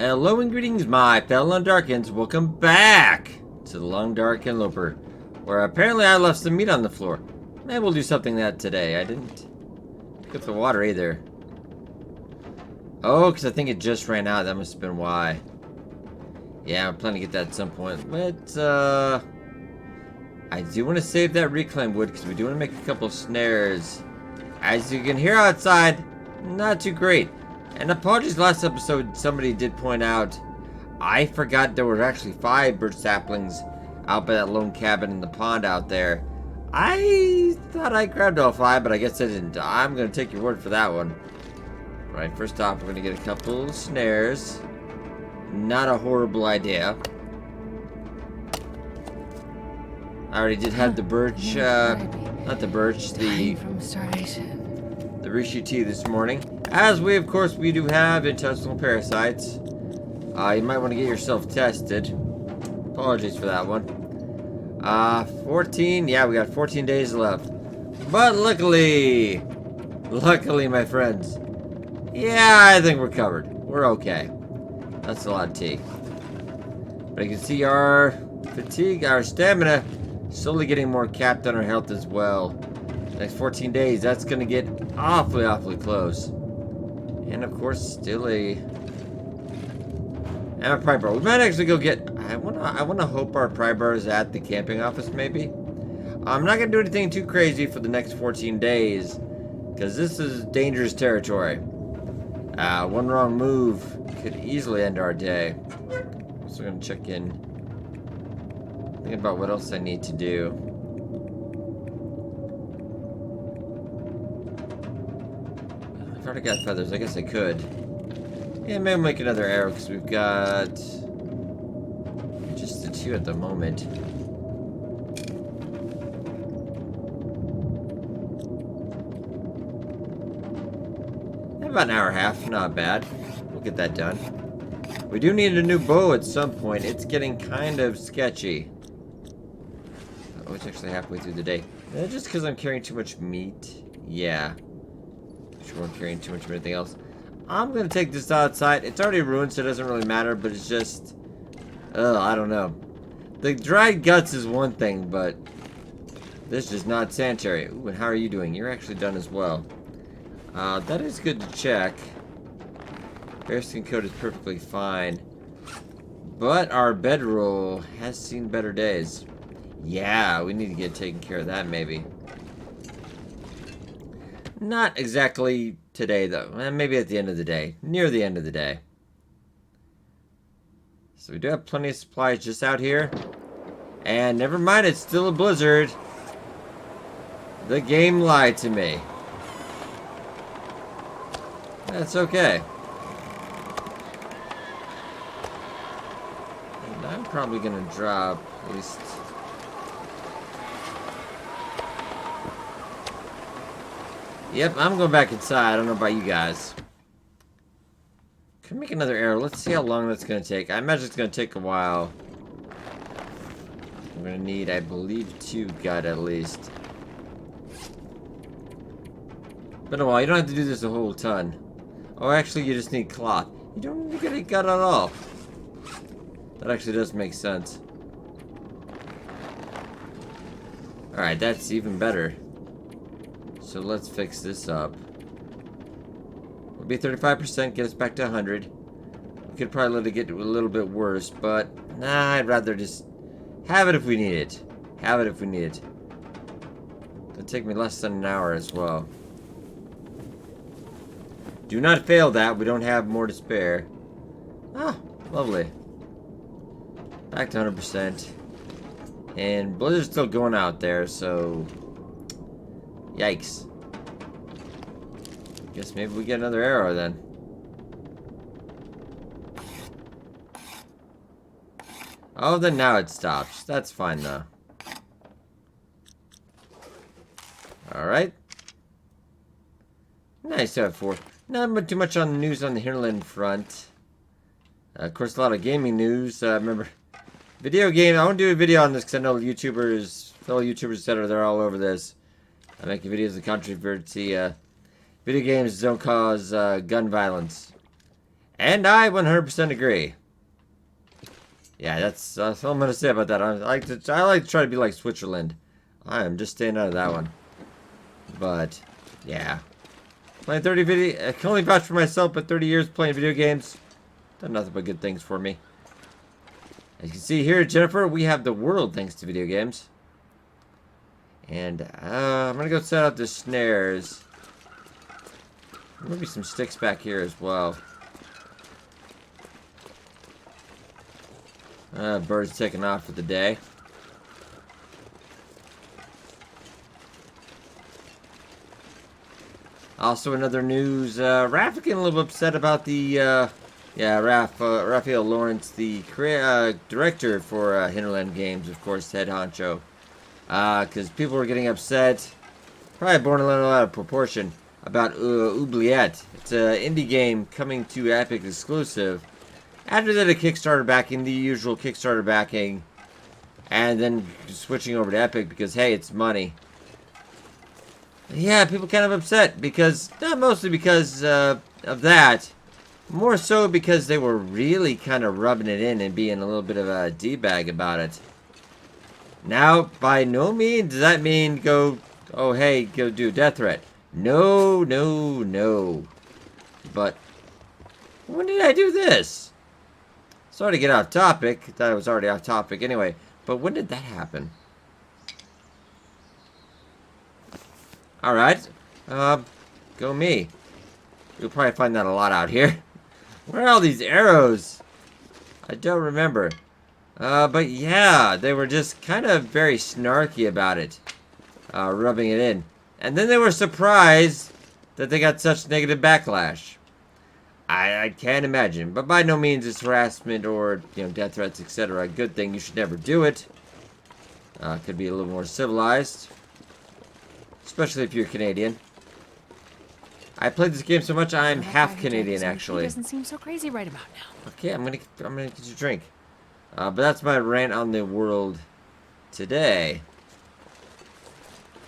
Hello and greetings, my fellow Darkins. Welcome back to the Long Dark Interloper, where apparently I left some meat on the floor. Maybe we'll do something that today. I didn't pick up the water either. Oh, because I think it just ran out. That must have been why. Yeah, I'm planning to get that at some point. But, I do want to save that reclaimed wood because we do want to make a couple of snares. As you can hear outside, not too great. And apologies, last episode somebody did point out I forgot there were actually 5 birch saplings out by that lone cabin in the pond out there. I thought I grabbed all 5, but I guess I didn't. I'm going to take your word for that one. Alright, first off, we're going to get a couple of snares. Not a horrible idea. I already did have the birch, not the birch, the reishi tea this morning. As we, of course, we do have intestinal parasites. You might want to get yourself tested. Apologies for that one. 14, yeah, we got 14 days left. But luckily, my friends, yeah, I think we're covered. We're okay. That's a lot of tea. But you can see our fatigue, our stamina, slowly getting more capped on our health as well. Next 14 days, that's going to get awfully close. And of course, still a pry bar. We might actually go get. I wanna hope our pry bar is at the camping office. Maybe. I'm not gonna do anything too crazy for the next 14 days, because this is dangerous territory. One wrong move could easily end our day. So we're gonna check in. Think about what else I need to do. I've already got feathers. I guess I could. Yeah, maybe make another arrow because we've got just the 2 at the moment. About an hour and a half. Not bad. We'll get that done. We do need a new bow at some point. It's getting kind of sketchy. Oh, it's actually halfway through the day. Just because I'm carrying too much meat. Yeah. Sure, I'm carrying too much of anything else. I'm gonna take this outside. It's already ruined, so it doesn't really matter, but it's just... I don't know. The dried guts is one thing, but... this is not sanitary. Ooh, and how are you doing? You're actually done as well. That is good to check. Bearskin coat is perfectly fine. But our bedroll has seen better days. Yeah, we need to get taken care of that, maybe. Not exactly today, though. Maybe at the end of the day. Near the end of the day. So we do have plenty of supplies just out here. And never mind, it's still a blizzard. The game lied to me. That's okay. And I'm probably going to drop at least... Yep, I'm going back inside. I don't know about you guys. Can make another arrow. Let's see how long that's going to take. I imagine it's going to take a while. I'm going to need, I believe, 2 gut at least. Been a while. You don't have to do this a whole ton. Oh, actually, you just need cloth. You don't need to get a gut at all. That actually does make sense. Alright, that's even better. So let's fix this up. We'll be 35%, get us back to 100. We could probably let it get a little bit worse, but nah, I'd rather just have it if we need it. Have it if we need it. It'll take me less than an hour as well. Do not fail that. We don't have more to spare. Ah, lovely. Back to 100%. And blizzard's still going out there, so... yikes. Guess maybe we get another arrow then. Oh, then now it stops. That's fine though. Alright. Nice to have 4. Not too much on the news on the Hinterland front. Of course, a lot of gaming news. Remember, video game. I won't do a video on this because I know YouTubers, fellow YouTubers, etc. They're all over this. I'm making videos of controversy. Video games don't cause gun violence. And I 100% agree. Yeah, that's all I'm gonna say about that. I like to try to be like Switzerland. I am just staying out of that one. But yeah, playing 30 video. I can only vouch for myself, but 30 years playing video games, done nothing but good things for me. As you can see here, Jennifer, we have the world thanks to video games. And I'm gonna go set up the snares. Maybe some sticks back here as well. Bird's taking off for the day. Also, another news, Raph getting a little upset about the, Raphael Lawrence, the director for Hinterland Games, of course, head honcho. Because people were getting upset, probably born a little out of proportion, about Oubliette. It's an indie game coming to Epic exclusive. After that, a Kickstarter backing, the usual Kickstarter backing, and then switching over to Epic because, hey, it's money. Yeah, people kind of upset because, not mostly because of that, more so because they were really kind of rubbing it in and being a little bit of a D-bag about it. Now, by no means does that mean go, oh hey, go do a death threat. No, no, no. But, when did I do this? Sorry to get off topic. Thought it was already off topic anyway. But when did that happen? Alright. Go me. You'll probably find that a lot out here. Where are all these arrows? I don't remember. But yeah, they were just kind of very snarky about it. Rubbing it in. And then they were surprised that they got such negative backlash. I can't imagine. But by no means is harassment or, death threats, etc. a good thing. You should never do it. Could be a little more civilized. Especially if you're Canadian. I played this game so much I'm half Canadian actually. He doesn't seem so crazy right about now. Okay, I'm gonna get you a drink. But that's my rant on the world today.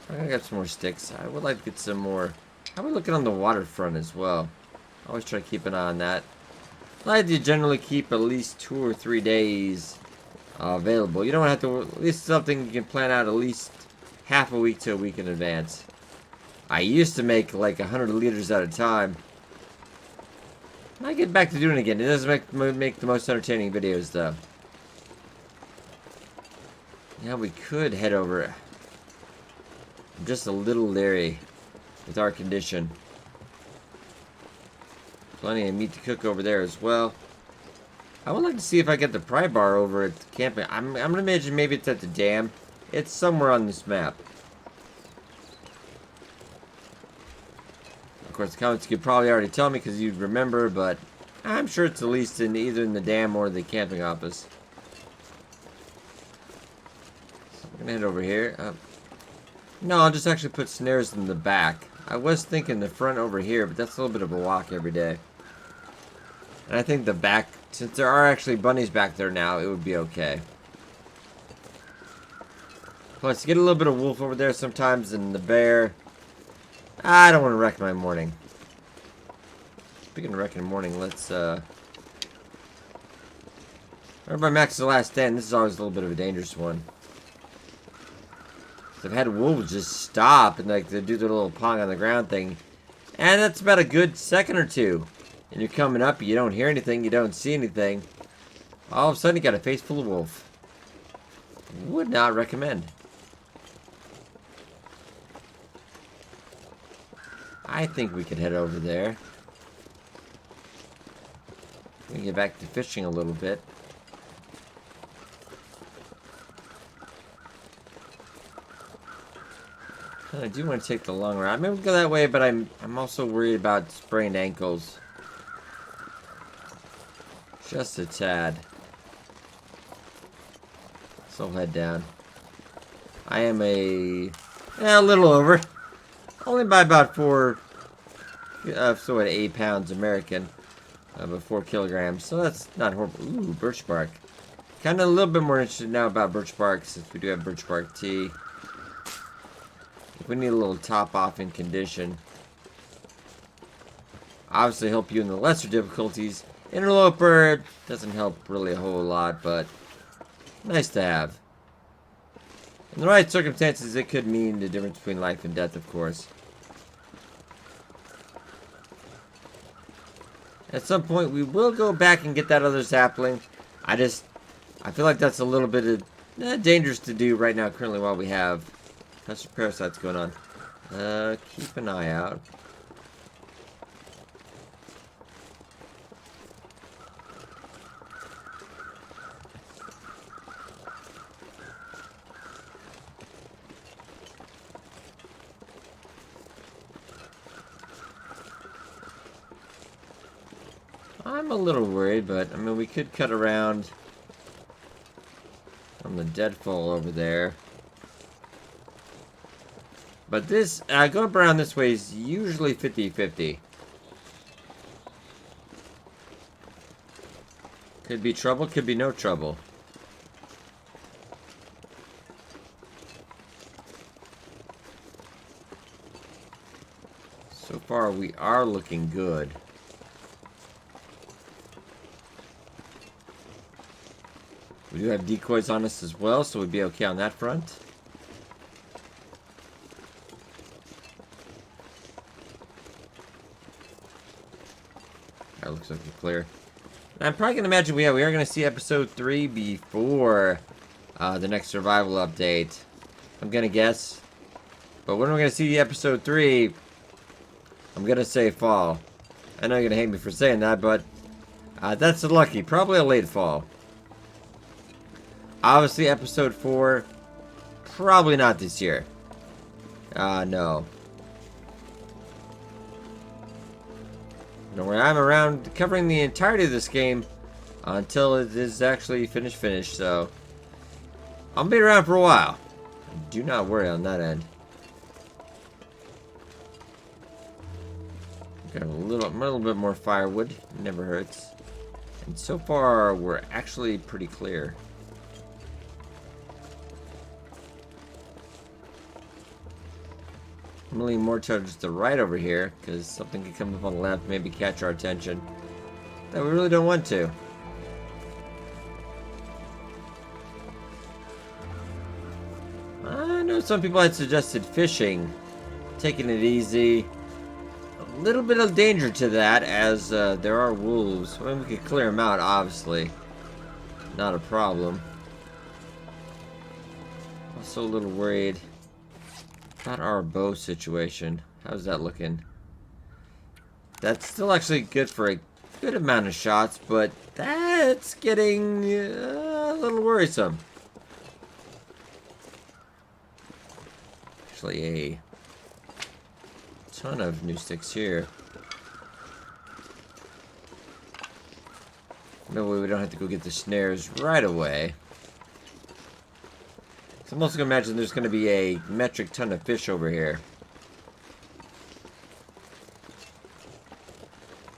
I'm gonna get some more sticks. I would like to get some more. How are we looking on the waterfront as well? I always try to keep an eye on that. I like to generally keep at least 2 or 3 days available. You don't have to. At least something you can plan out at least half a week to a week in advance. I used to make like 100 liters at a time. I get back to doing it again. It doesn't make the most entertaining videos though. Yeah, we could head over. I'm just a little leery with our condition. Plenty of meat to cook over there as well. I would like to see if I get the pry bar over at the camping. I'm gonna imagine maybe it's at the dam. It's somewhere on this map. Of course, the comments could probably already tell me because you'd remember, but I'm sure it's at least in either in the dam or the camping office. So I'm gonna head over here. No, I'll just actually put snares in the back. I was thinking the front over here, but that's a little bit of a walk every day. And I think the back, since there are actually bunnies back there now, it would be okay. Plus, you get a little bit of wolf over there sometimes, and the bear. I don't want to wreck my morning. Speaking of wrecking the morning, let's, remember Max the Last Stand, this is always a little bit of a dangerous one. So I've had wolves just stop and, like, they do their little pong on the ground thing. And that's about a good second or two. And you're coming up, you don't hear anything, you don't see anything. All of a sudden, you got a face full of wolf. Would not recommend. I think we could head over there. We can get back to fishing a little bit. I do want to take the long route. Maybe we'll go that way, but I'm also worried about sprained ankles. Just a tad. So I'll head down. I am a little over. Only by about 8 pounds American. About 4 kilograms. So that's not horrible. Ooh, birch bark. Kind of a little bit more interested now about birch bark since we do have birch bark tea. We need a little top off in condition. Obviously help you in the lesser difficulties. Interloper doesn't help really a whole lot, but nice to have. In the right circumstances, it could mean the difference between life and death, of course. At some point, we will go back and get that other sapling. I feel like that's a little bit of, dangerous to do right now, currently, while we have tons of parasites going on. Keep an eye out. I'm a little worried, but I mean, we could cut around on the deadfall over there. But this, going up around this way is usually 50-50. Could be trouble, could be no trouble. So far, we are looking good. We do have decoys on us as well, so we'd be okay on that front. That looks like we're clear. And I'm probably going to imagine we are going to see episode 3 before the next survival update. I'm going to guess. But when we're going to see episode 3, I'm going to say fall. I know you're going to hate me for saying that, but that's lucky. Probably a late fall. Obviously, episode 4, probably not this year. No. Don't worry, I'm around covering the entirety of this game until it is actually finished, so I'll be around for a while. Do not worry on that end. Got a little bit more firewood, never hurts. And so far, we're actually pretty clear. I'm leaning more towards the right over here, because something could come up on the left, maybe catch our attention. That we really don't want to. I know some people had suggested fishing, taking it easy. A little bit of danger to that, as there are wolves. I mean, we could clear them out, obviously. Not a problem. Also a little worried about our bow situation. How's that looking? That's still actually good for a good amount of shots, but that's getting a little worrisome. Actually, a ton of new sticks here. No way we don't have to go get the snares right away. I'm also going to imagine there's going to be a metric ton of fish over here.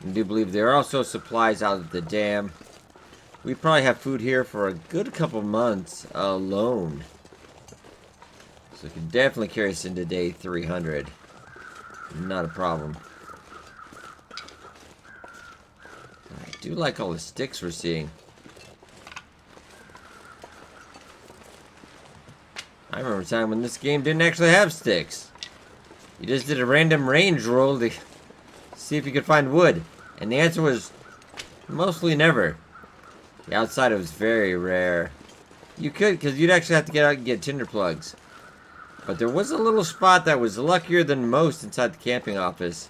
I do believe there are also supplies out of the dam. We probably have food here for a good couple months alone. So it can definitely carry us into day 300. Not a problem. I do like all the sticks we're seeing. I remember a time when this game didn't actually have sticks. You just did a random range roll to see if you could find wood. And the answer was mostly never. The outside it was very rare. You could, because you'd actually have to get out and get tinder plugs. But there was a little spot that was luckier than most inside the camping office.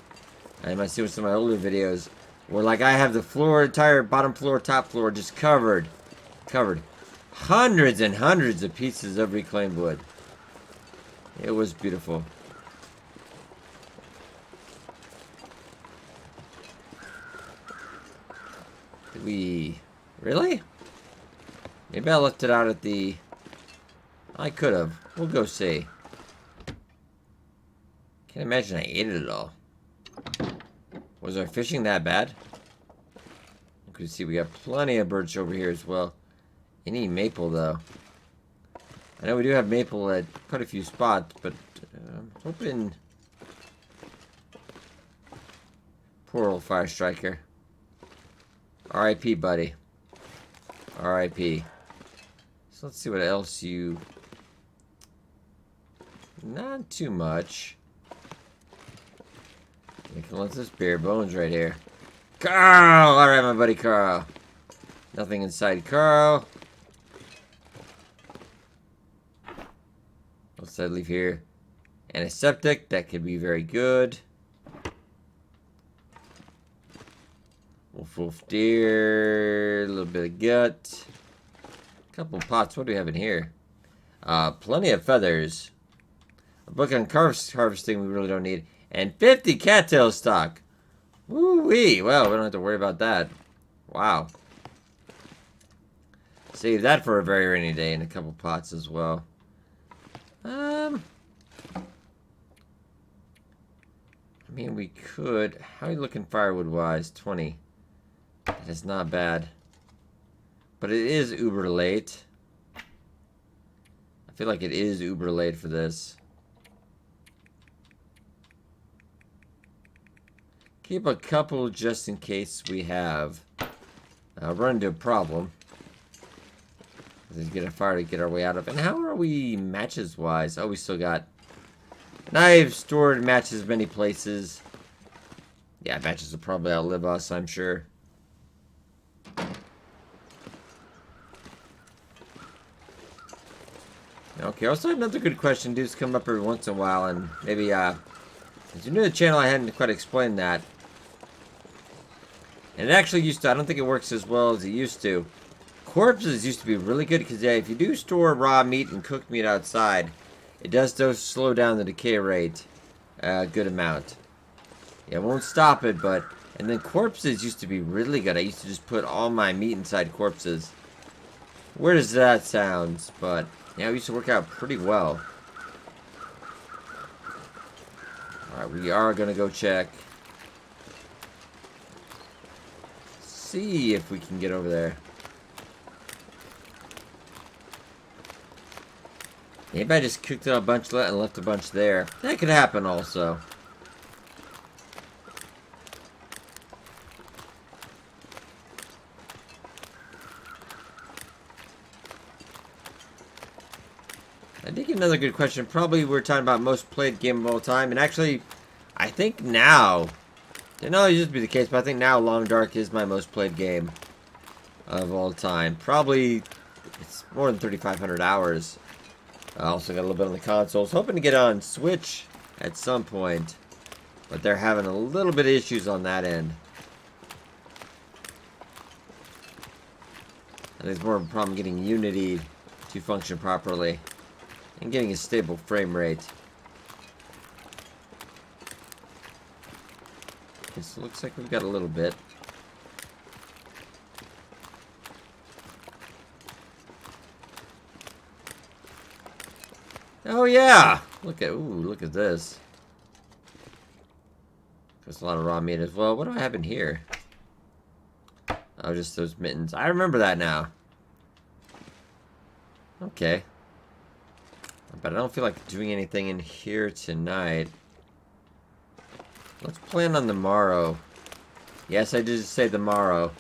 I might see with some of my older videos. Where like I have the floor, entire bottom floor, top floor just covered. Hundreds and hundreds of pieces of reclaimed wood. It was beautiful. Did we... Really? Maybe I left it out at the... I could have. We'll go see. Can't imagine I ate it all. Was our fishing that bad? You can see we got plenty of birch over here as well. Any maple, though. I know we do have maple at quite a few spots, but I'm hoping... Poor old fire striker. R.I.P., buddy. R.I.P. So let's see what else you... Not too much. We can let this bare bones right here. Carl! Alright, my buddy Carl. Nothing inside Carl. What's that leave here? Antiseptic. That could be very good. Wolf deer. A little bit of gut. Couple pots. What do we have in here? Plenty of feathers. A book on harvesting we really don't need. And 50 cattail stock. Woo-wee. Well, we don't have to worry about that. Wow. Save that for a very rainy day and a couple pots as well. I mean, we could... How are you looking firewood-wise? 20. That is not bad. But it is uber late. I feel like it is uber late for this. Keep a couple just in case we have run into a problem. Let's get a fire to get our way out of. And how are we matches-wise? Oh, we still got... And I've stored matches many places. Yeah, matches will probably outlive us, I'm sure. Okay, also another good question. Dudes come up every once in a while, and maybe, if you're new to the channel, I hadn't quite explained that. And it actually used to, I don't think it works as well as it used to. Corpses used to be really good, because yeah, if you do store raw meat and cooked meat outside, it does slow down the decay rate a good amount. Yeah, it won't stop it, but... And then corpses used to be really good. I used to just put all my meat inside corpses. Where does that sound? But, yeah, it used to work out pretty well. Alright, we are going to go check. See if we can get over there. Maybe I just cooked out a bunch and left a bunch there. That could happen also. I think another good question. Probably we're talking about most played game of all time. And actually, I think now... Didn't always used to be the case, but I think now Long Dark is my most played game of all time. Probably, it's more than 3,500 hours. I also got a little bit on the consoles. Hoping to get on Switch at some point. But they're having a little bit of issues on that end. And there's more of a problem getting Unity to function properly. And getting a stable frame rate. Okay, so it looks like we've got a little bit. Oh yeah! Look at this. There's a lot of raw meat as well. What do I have in here? Oh, just those mittens. I remember that now. Okay. But I don't feel like doing anything in here tonight. Let's plan on the morrow. Yes, I did say the morrow.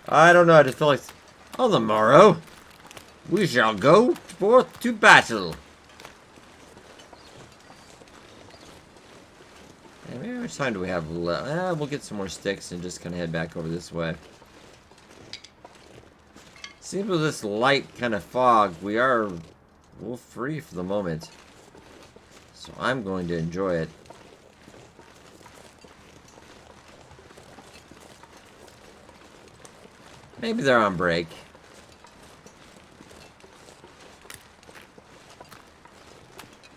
I don't know, I just feel like... On the morrow, we shall go forth to battle. And maybe how much time do we have left? We'll get some more sticks and just kind of head back over this way. Seems with this light kind of fog, we are wolf free for the moment. So I'm going to enjoy it. Maybe they're on break.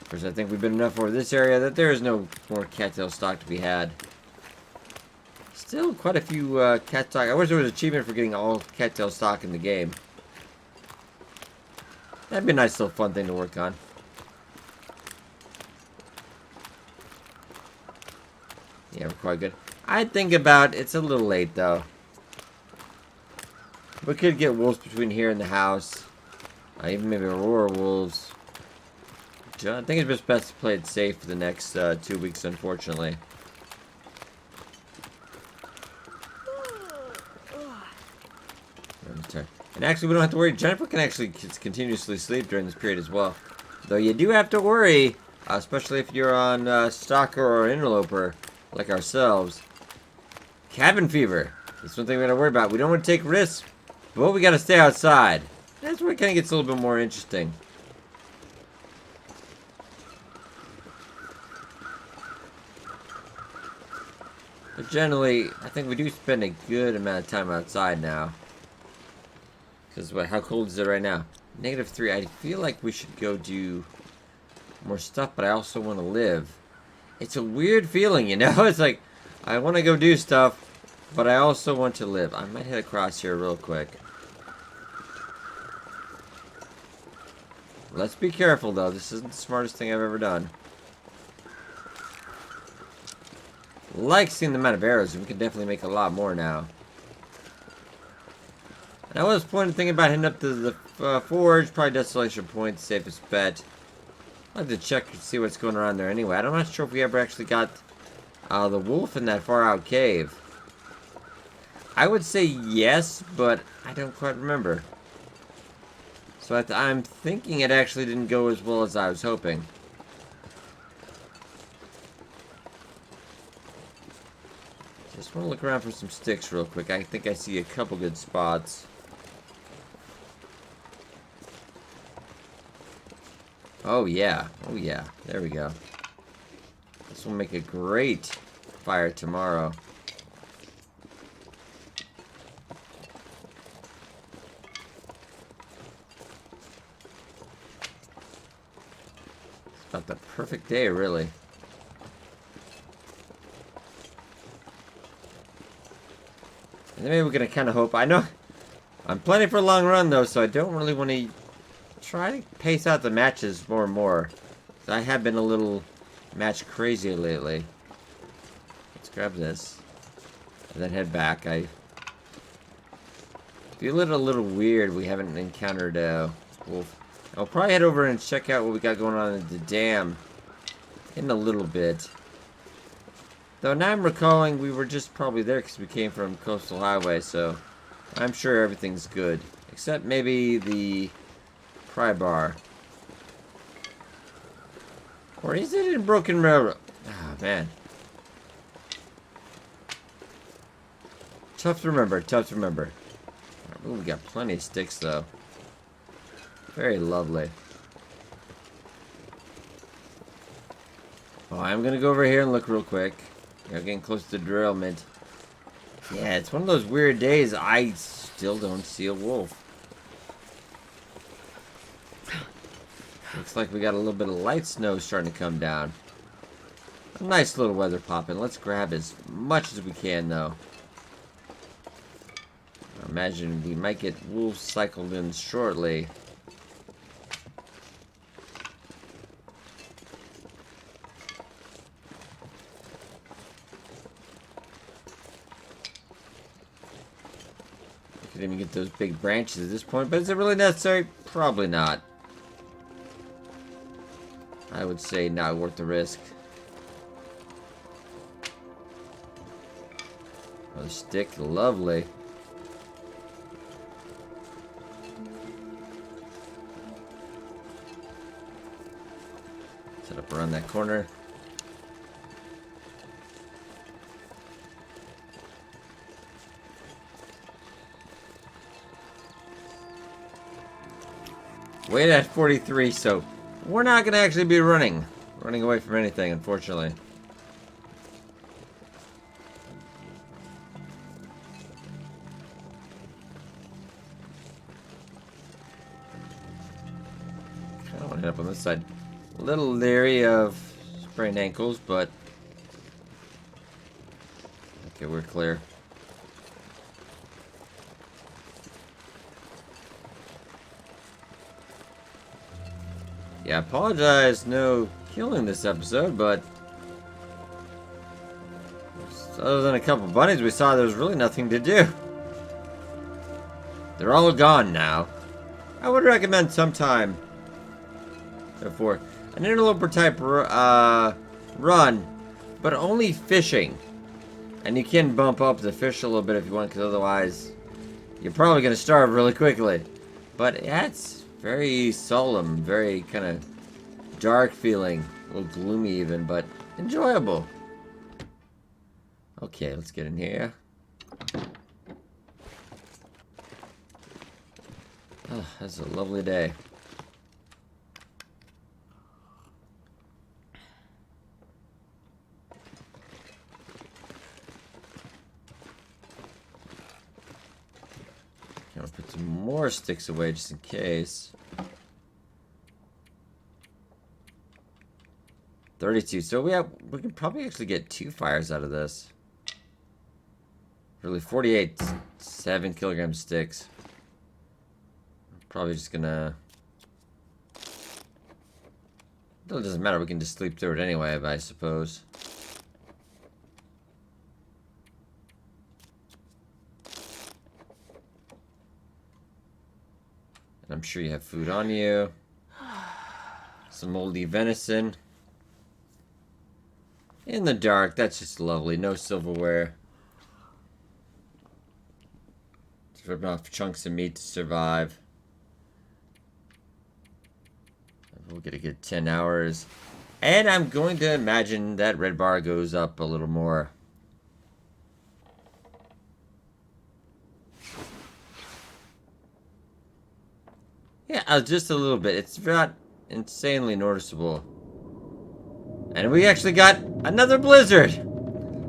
Of course, I think we've been enough over this area that there is no more cattail stock to be had. Still quite a few cat stock. I wish there was an achievement for getting all cattail stock in the game. That'd be a nice little fun thing to work on. Yeah, we're quite good. I think about it's a little late though. We could get wolves between here and the house. Even maybe Aurora wolves. I think it's just best to play it safe for the next 2 weeks, unfortunately. And actually, we don't have to worry. Jennifer can actually continuously sleep during this period as well. Though you do have to worry, especially if you're on Stalker or Interloper, like ourselves. Cabin fever. That's one thing we gotta worry about. We don't want to take risks, but we gotta stay outside. That's where it kind of gets a little bit more interesting. But generally, I think we do spend a good amount of time outside now. Because how cold is it right now? -3. I feel like we should go do more stuff, but I also want to live. It's a weird feeling, you know? It's like, I want to go do stuff, but I also want to live. I might head across here real quick. Let's be careful, though. This isn't the smartest thing I've ever done. Like seeing the amount of arrows. We can definitely make a lot more now. And I was thinking about heading up to the forge. Probably Desolation Point, safest bet. I'd like to check and see what's going around there anyway. I'm not sure if we ever actually got the wolf in that far out cave. I would say yes, but I don't quite remember. So I'm thinking it actually didn't go as well as I was hoping. Just want to look around for some sticks real quick. I think I see a couple good spots. Oh yeah, oh yeah. There we go. This will make a great fire tomorrow. It's about the perfect day, really. And then maybe we're gonna kind of hope. I know I'm planning for a long run though, so I don't really want to try to pace out the matches more and more. I have been a little match crazy lately. Let's grab this and then head back. I feel it a little weird. We haven't encountered a wolf. I'll probably head over and check out what we got going on at the dam in a little bit. Though now I'm recalling we were just probably there because we came from Coastal Highway, so I'm sure everything's good. Except maybe the pry bar. Or is it in Broken Railroad? Ah, man. Tough to remember, tough to remember. Ooh, we got plenty of sticks, though. Very lovely. Oh, I'm gonna go over here and look real quick. We're getting close to derailment. Yeah, it's one of those weird days. I still don't see a wolf. Looks like we got a little bit of light snow starting to come down. A nice little weather popping. Let's grab as much as we can, though. I imagine we might get wolves cycled in shortly. Could even get those big branches at this point, but is it really necessary? Probably not. I would say not worth the risk. Oh, stick, lovely. Set up around that corner. Weight at 43, so we're not going to actually be running away from anything, unfortunately. Kind of want to head up on this side. A little leery of sprained ankles, but okay, we're clear. Yeah, I apologize, no killing this episode, but other than a couple bunnies we saw, there's really nothing to do. They're all gone now. I would recommend sometime for an interloper type run, but only fishing. And you can bump up the fish a little bit if you want, because otherwise you're probably going to starve really quickly. But that's very solemn, very kind of dark feeling. A little gloomy even, but enjoyable. Okay, let's get in here. Oh, that's a lovely day. I'll put some more sticks away just in case. 32. So we can probably actually get 2 fires out of this. Really, 48, 7 kilogram sticks. Probably just gonna. It doesn't matter. We can just sleep through it anyway, I suppose. And I'm sure you have food on you. Some moldy venison. In the dark, that's just lovely. No silverware. Just ripping off chunks of meat to survive. We'll get a good 10 hours. And I'm going to imagine that red bar goes up a little more. Yeah, just a little bit. It's not insanely noticeable. And we actually got another blizzard.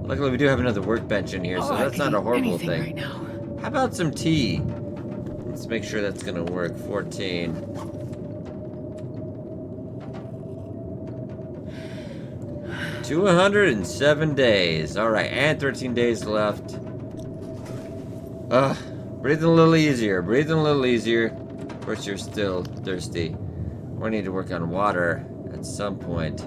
Luckily, we do have another workbench in here, so that's not a horrible thing. Right now. How about some tea? Let's make sure that's going to work. 14. 207 days. Alright, and 13 days left. Breathing a little easier. Breathing a little easier. Of course, you're still thirsty. We need to work on water at some point.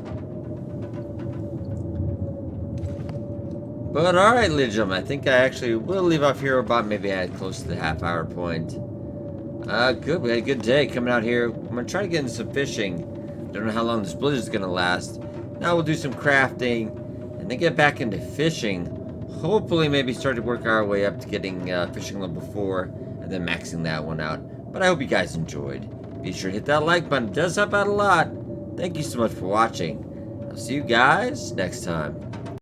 But alright, ladies and gentlemen, I think I actually will leave off here about maybe at close to the half-hour point. Good. We had a good day coming out here. I'm going to try to get into some fishing. Don't know how long this blizzard is going to last. Now we'll do some crafting, and then get back into fishing. Hopefully maybe start to work our way up to getting fishing level 4, and then maxing that one out. But I hope you guys enjoyed. Be sure to hit that like button. It does help out a lot. Thank you so much for watching. I'll see you guys next time.